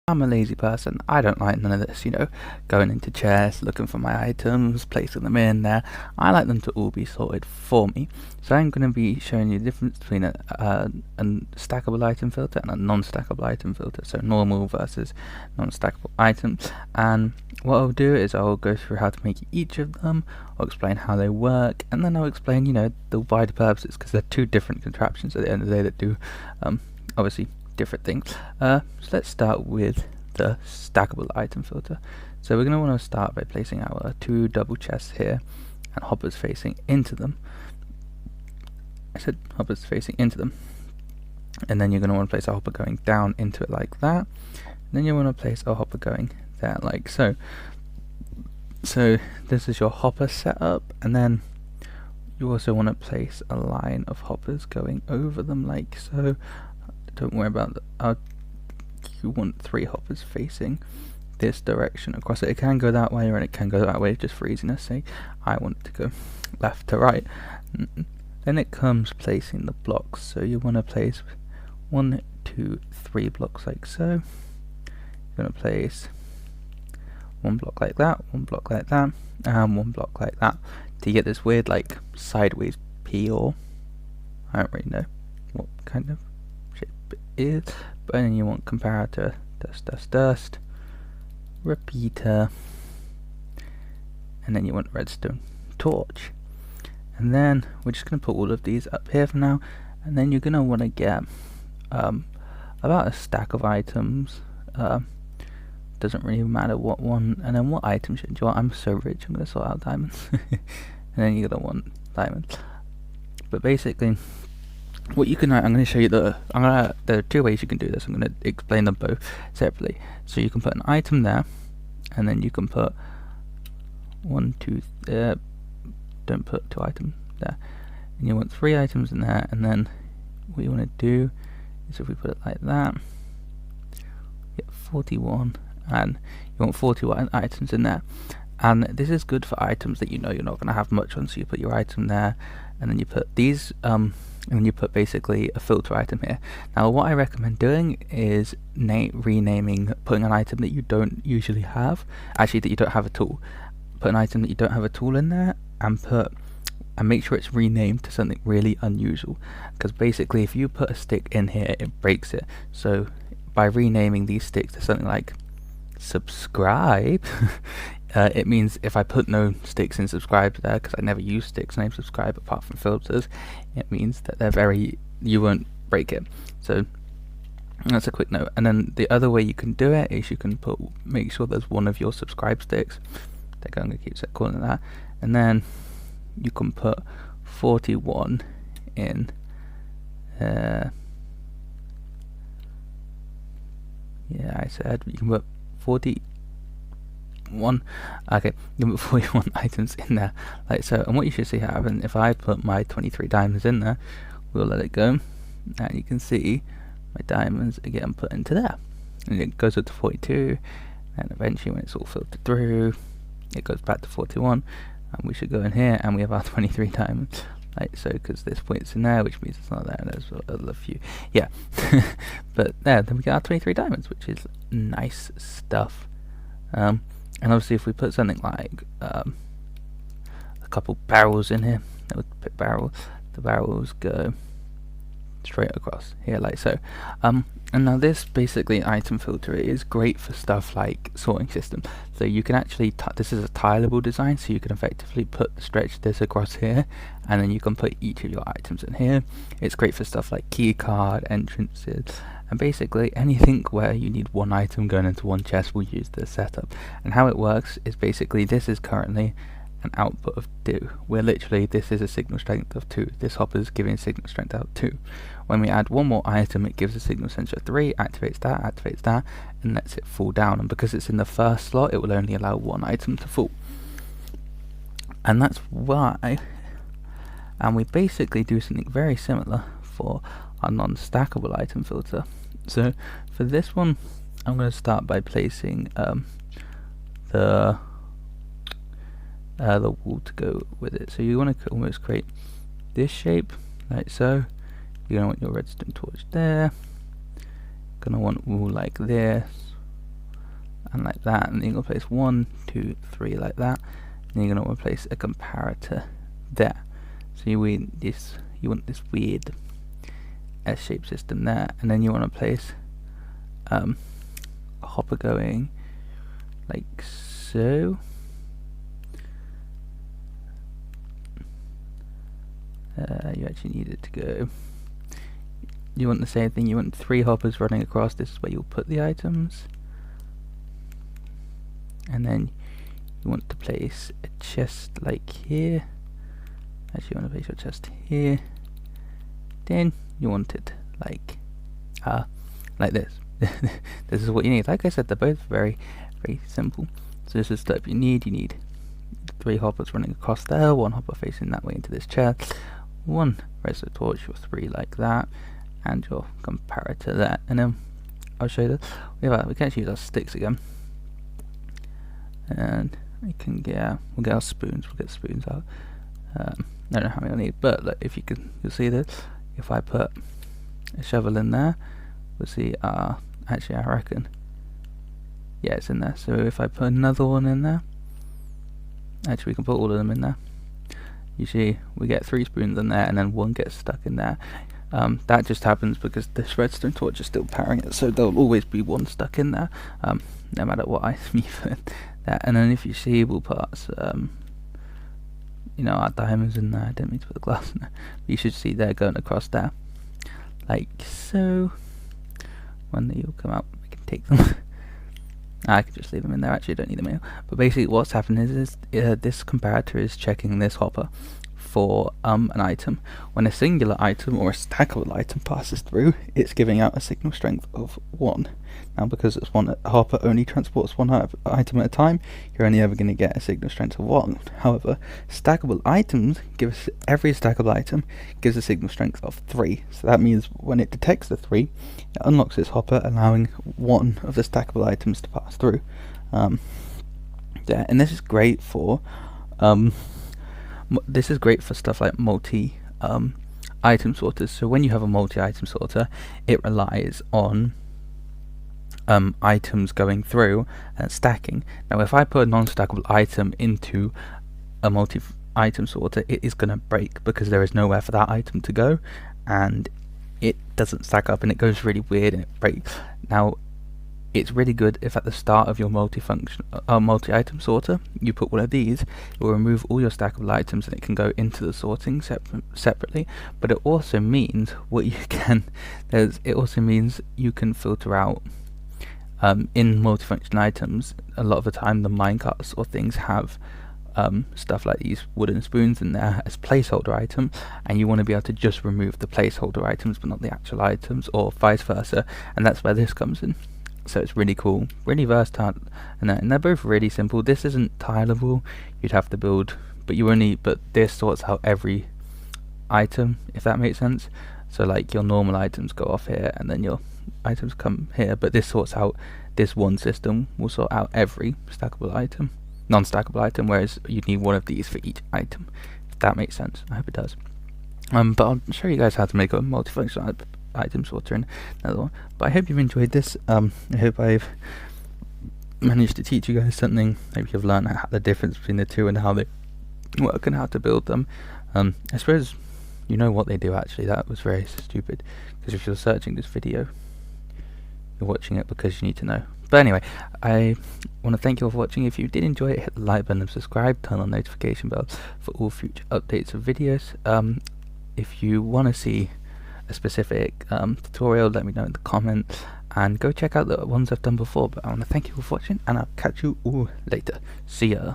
I'm a lazy person. I don't like none of this, going into chests, looking for my items, placing them in there. I like them to all be sorted for me. So I'm going to be showing you the difference between a stackable item filter and a non-stackable item filter. So normal versus non-stackable items. And what I'll do is I'll go through how to make each of them. I'll explain how they work, and then I'll explain, the wider purposes, because they're two different contraptions at the end of the day that do, obviously, different things. So let's start with the stackable item filter. So we're going to want to start by placing our two double chests here and hoppers facing into them. I said hoppers facing into them. And then you're going to want to place a hopper going down into it like that. And then you want to place a hopper going there like so. So this is your hopper setup, and then you also want to place a line of hoppers going over them like so. Don't worry about that. You want 3 hoppers facing this direction across it. It can go that way or it can go that way, just for easiness sake. I want it to go left to right. Then it comes placing the blocks. So you want to place 1, 2, 3 blocks like so. You're going to place 1 block like that, 1 block like that, and 1 block like that to get this weird like sideways P, or I don't really know what kind of shape it is. But then you want comparator, dust, repeater, and then you want redstone torch. And then we're just going to put all of these up here for now, and then you're going to want to get about a stack of items. Doesn't really matter what one, and then what item should you want. I'm so rich, I'm going to sort out diamonds. And then you're going to want diamonds. But basically, what you can, I'm going to show you there are 2 ways you can do this. I'm going to explain them both separately. So you can put an item there, and then you can put 1, 2, don't put 2 items there. And you want 3 items in there, and then what you want to do is if we put it like that, get 41, and you want 41 items in there. And this is good for items that you're not going to have much on, so you put your item there, and then you put these, and then you put basically a filter item here. Now what I recommend doing is renaming, putting an item that you don't usually have, actually that you don't have at all. Put an item that you don't have at all in there, and make sure it's renamed to something really unusual, because basically if you put a stick in here, it breaks it. So by renaming these sticks to something like subscribe, it means if I put no sticks in subscribe there, because I never use sticks named subscribe apart from filters, it means that you won't break it. So that's a quick note. And then the other way you can do it is you can make sure there's one of your subscribe sticks. I'm going to keep calling it that. And then you can put 41 in yeah, I said you can put 41. Okay, you can put 41 items in there like so. And what you should see happen, if I put my 23 diamonds in there, we'll let it go, and you can see my diamonds are getting put into there, and it goes up to 42, and eventually when it's all filtered through, it goes back to 41, and we should go in here and we have our 23 diamonds like so, because this point's in there, which means it's not there, and there's a few, yeah. But there, then we get our 23 diamonds, which is nice stuff. And obviously if we put something like a couple barrels in here, that would pick barrel, the barrels go straight across here like so. And now this basically item filter is great for stuff like sorting system. So you can actually, this is a tileable design, so you can effectively stretch this across here, and then you can put each of your items in here. It's great for stuff like key card, entrances, and basically anything where you need one item going into one chest will use this setup. And how it works is basically this is currently an output of 2. This is a signal strength of 2. This hopper is giving signal strength out 2. When we add one more item, it gives a signal strength of 3, activates that, and lets it fall down. And because it's in the first slot, it will only allow 1 item to fall. And that's why, and we basically do something very similar for our non-stackable item filter. So for this one, I'm going to start by placing the wall to go with it. So you want to almost create this shape like so. You're going to want your redstone torch there. Going to want wool like this, and like that, and then you're going to place 1, 2, 3 like that, and you're going to place a comparator there. So you want this weird S-shaped system there, and then you want to place a hopper going like so. You actually need it to go. You want the same thing. You want 3 hoppers running across. This is where you'll put the items, and then you want to place a chest like here. Actually, you want to place your chest here. Then you want it like this. This is what you need. Like I said, they're both very, very simple. So this is the stuff you need. You need 3 hoppers running across there, 1 hopper facing that way into this chest, 1 redstone torch, or 3 like that, and your comparator there. And then I'll show you that we can actually use our sticks again, and we can we'll get our spoons. We'll get spoons out. I don't know how many I need, but look, if you'll see that if I put a shovel in there, we'll see. Actually, I reckon, yeah, it's in there. So if I put another one in there, actually, we can put all of them in there. You see, we get 3 spoons in there, and then 1 gets stuck in there. That just happens because this redstone torch is still powering it, so there'll always be 1 stuck in there, no matter what item you put there. And then if you see, we'll put our diamonds in there. I didn't mean to put the glass in there, but you should see they're going across there, like so. When you'll come out, we can take them. I could just leave them in there. Actually, I don't need them anymore. But basically, what's happening is this comparator is checking this hopper for an item. When a singular item or a stackable item passes through, it's giving out a signal strength of 1. Now, because it's a hopper only transports 1 item at a time, you're only ever going to get a signal strength of 1. However, stackable items every stackable item gives a signal strength of 3. So that means when it detects the 3, it unlocks its hopper, allowing 1 of the stackable items to pass through. And this is great for stuff like multi item sorters. So when you have a multi-item sorter, it relies on items going through and stacking. Now, if I put a non-stackable item into a multi-item sorter, it is going to break because there is nowhere for that item to go, and it doesn't stack up, and it goes really weird and it breaks. Now, it's really good if at the start of your multi-item sorter you put one of these. It will remove all your stackable items and it can go into the sorting separately. But it also means you can filter out in multifunction items. A lot of the time, the minecarts or things have stuff like these wooden spoons in there as placeholder item, and you want to be able to just remove the placeholder items but not the actual items, or vice versa. And that's where this comes in. So it's really cool, really versatile, and they're both really simple. This isn't tileable; you'd have to build, but this sorts out every item, if that makes sense. So like your normal items go off here, and then your items come here. But this sorts out, this one system will sort out every stackable item, non-stackable item. Whereas you'd need 1 of these for each item. If that makes sense, I hope it does. But I'll show you guys how to make a multifunctional item sorter in another one. But I hope you've enjoyed this. I hope I've managed to teach you guys something. Maybe you've learned the difference between the two and how they work and how to build them. I suppose you know what they do actually. That was very stupid, because if you're searching this video, you're watching it because you need to know. But anyway, I want to thank you all for watching. If you did enjoy it, hit the like button and subscribe, turn on notification bells for all future updates of videos. If you want to see a specific tutorial, let me know in the comments, and go check out the ones I've done before. But I want to thank you all for watching, and I'll catch you all later. See ya.